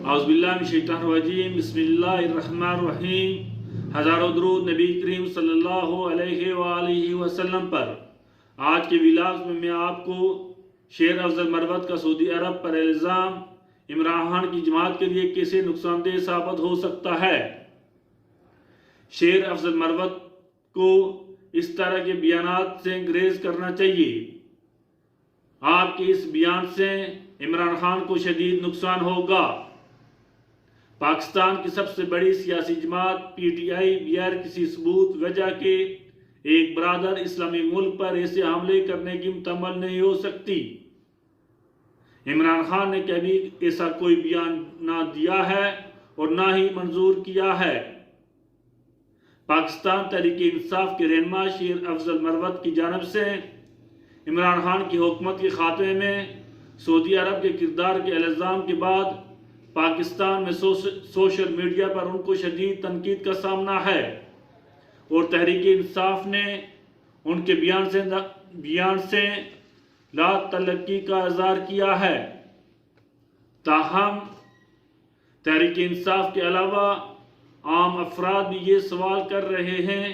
औज़ुबिल्लाहि मिनश्शैतानिर्रजीम बिस्मिल्लाहिर्रहमानिर्रहीम। हज़ारों दुरूद नबी करीम सल्लल्लाहु अलैहि वसल्लम पर। आज के विलास में मैं आपको शेर अफजल मरवत का सऊदी अरब पर इल्ज़ाम इमरान खान की जमात के लिए कैसे नुकसानदेह साबित हो सकता है। शेर अफजल मरवत को इस तरह के बयानात से गुरेज करना चाहिए। आपके इस बयान से इमरान खान को शदीद नुकसान होगा। पाकिस्तान की सबसे बड़ी सियासी जमात PTI बगैर किसी सबूत वजह के एक बरादर इस्लामी मुल्क पर ऐसे हमले करने की मुतम्मल नहीं हो सकती। इमरान खान ने कभी ऐसा कोई बयान ना दिया है और ना ही मंजूर किया है। पाकिस्तान तहरीक इंसाफ के रहनुमा शेर अफजल मरवत की जानिब से इमरान खान की हुकूमत के खात्मे में सऊदी अरब के किरदार के इल्ज़ाम के बाद पाकिस्तान में सोशल मीडिया पर उनको शदीद तनकीद का सामना है और तहरीक इंसाफ ने उनके बयान से ला तलक्की का इज़हार किया है। ताहम तहरीक इंसाफ के अलावा आम अफराद भी ये सवाल कर रहे हैं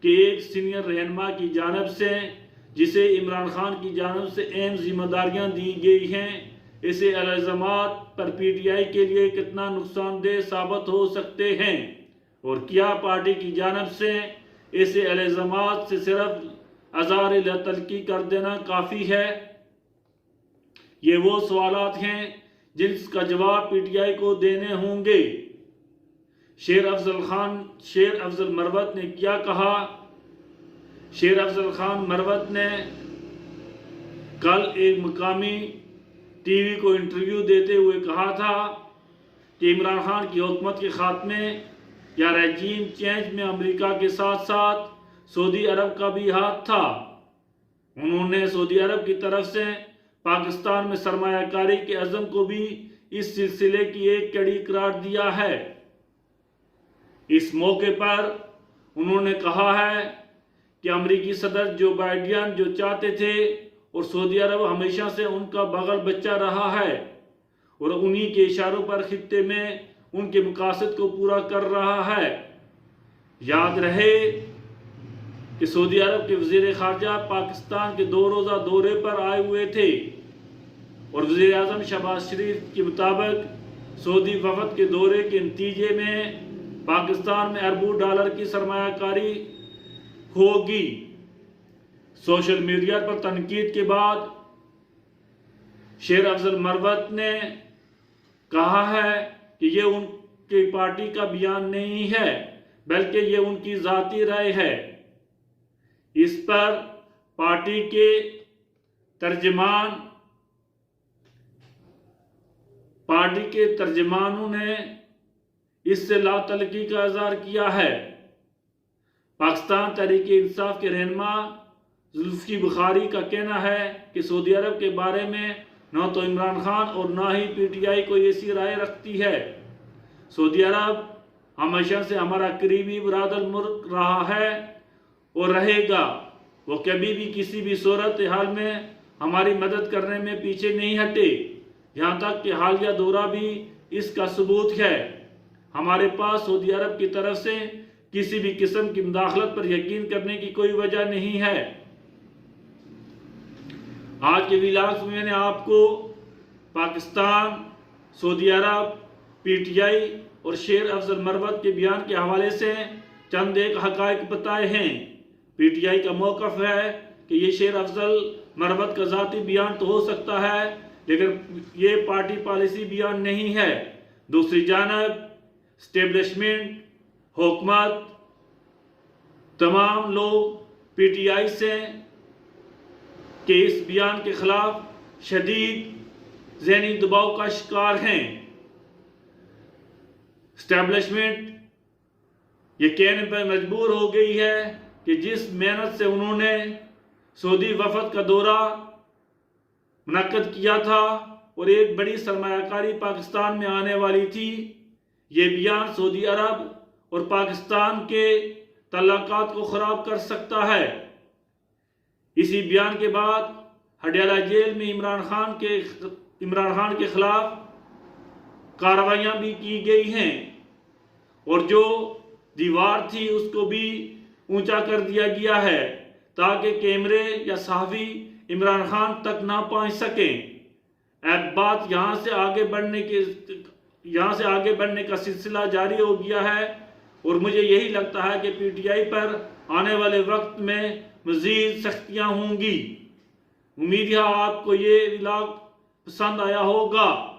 कि एक सीनियर रहनुमा की जानिब से जिसे इमरान खान की जानिब से अहम जिम्मेदारियां दी गई हैं, ऐसे इल्ज़ामात पर PTI के लिए कितना नुकसानदेह साबित हो सकते हैं और क्या पार्टी की जानिब से ऐसे इल्ज़ामात से सिर्फ अज़हार तलकी कर देना काफ़ी है। ये वो सवालात हैं जिसका जवाब PTI को देने होंगे। शेर अफजल मरवत ने क्या कहा। शेर अफजल खान मरवत ने कल एक मकामी TV को इंटरव्यू देते हुए कहा था कि इमरान खान की हुकूमत के खात्मे या रेजीम चेंज में अमेरिका के साथ साथ सऊदी अरब का भी हाथ था। उन्होंने सऊदी अरब की तरफ से पाकिस्तान में सरमायाकारी के अज़म को भी इस सिलसिले की एक कड़ी करार दिया है। इस मौके पर उन्होंने कहा है कि अमेरिकी सदर जो बाइडेन जो चाहते थे और सऊदी अरब हमेशा से उनका बगल बच्चा रहा है और उन्हीं के इशारों पर खित्ते में उनके मकासद को पूरा कर रहा है। याद रहे कि सऊदी अरब के वज़ीर ख़ारजा पाकिस्तान के 2 रोज़ा दौरे पर आए हुए थे और वज़ीर आज़म शहबाज शरीफ के मुताबिक सऊदी वफ़द के दौरे के नतीजे में पाकिस्तान में अरबों डॉलर की सरमायाकारी होगी। सोशल मीडिया पर तनकीद के बाद शेर अफजल मरवत ने कहा है कि ये उनकी पार्टी का बयान नहीं है बल्कि ये उनकी ज़ाती राय है। इस पर पार्टी के तर्जमानों ने इससे लातलकी का इज़हार किया है। पाकिस्तान तहरीक इंसाफ के रहनुमा जुल्फ़िकार बुखारी का कहना है कि सऊदी अरब के बारे में न तो इमरान खान और न ही PTI कोई ऐसी राय रखती है। सऊदी अरब हमेशा से हमारा करीबी बरादर मुल्क रहा है और रहेगा। वो कभी भी किसी भी सूरत हाल में हमारी मदद करने में पीछे नहीं हटे। यहाँ तक कि हालिया दौरा भी इसका सबूत है। हमारे पास सऊदी अरब की तरफ से किसी भी किस्म की मुदाखलत पर यकीन करने की कोई वजह नहीं है। आज के विलास में मैंने आपको पाकिस्तान, सऊदी अरब, PTI और शेर अफजल मरवत के बयान के हवाले से चंद एक हक़ाइक़ बताए हैं। PTI का मौक़िफ़ है कि ये शेर अफजल मरवत का ज़ाती बयान तो हो सकता है लेकिन ये पार्टी पॉलिसी बयान नहीं है। दूसरी जानब स्टेब्लिशमेंट, हुकूमत, तमाम लोग PTI से के इस बयान के खिलाफ शदीद ज़हनी दबाव का शिकार हैं। स्टैब्लिशमेंट ये कहने पर मजबूर हो गई है कि जिस मेहनत से उन्होंने सऊदी वफ़द का दौरा मुनक्किद किया था और एक बड़ी सरमायाकारी पाकिस्तान में आने वाली थी, ये बयान सऊदी अरब और पाकिस्तान के तल्लुकात को ख़राब कर सकता है। इसी बयान के बाद हडियाला जेल में इमरान खान के खिलाफ कार्रवाइयाँ भी की गई हैं और जो दीवार थी उसको भी ऊंचा कर दिया गया है ताकि कैमरे या सहाफ़ी इमरान खान तक ना पहुंच सकें। अब बात यहाँ से आगे बढ़ने का सिलसिला जारी हो गया है और मुझे यही लगता है कि PTI पर आने वाले वक्त में मज़ीद सख्तियाँ होंगी। उम्मीद है आपको ये व्लॉग पसंद आया होगा।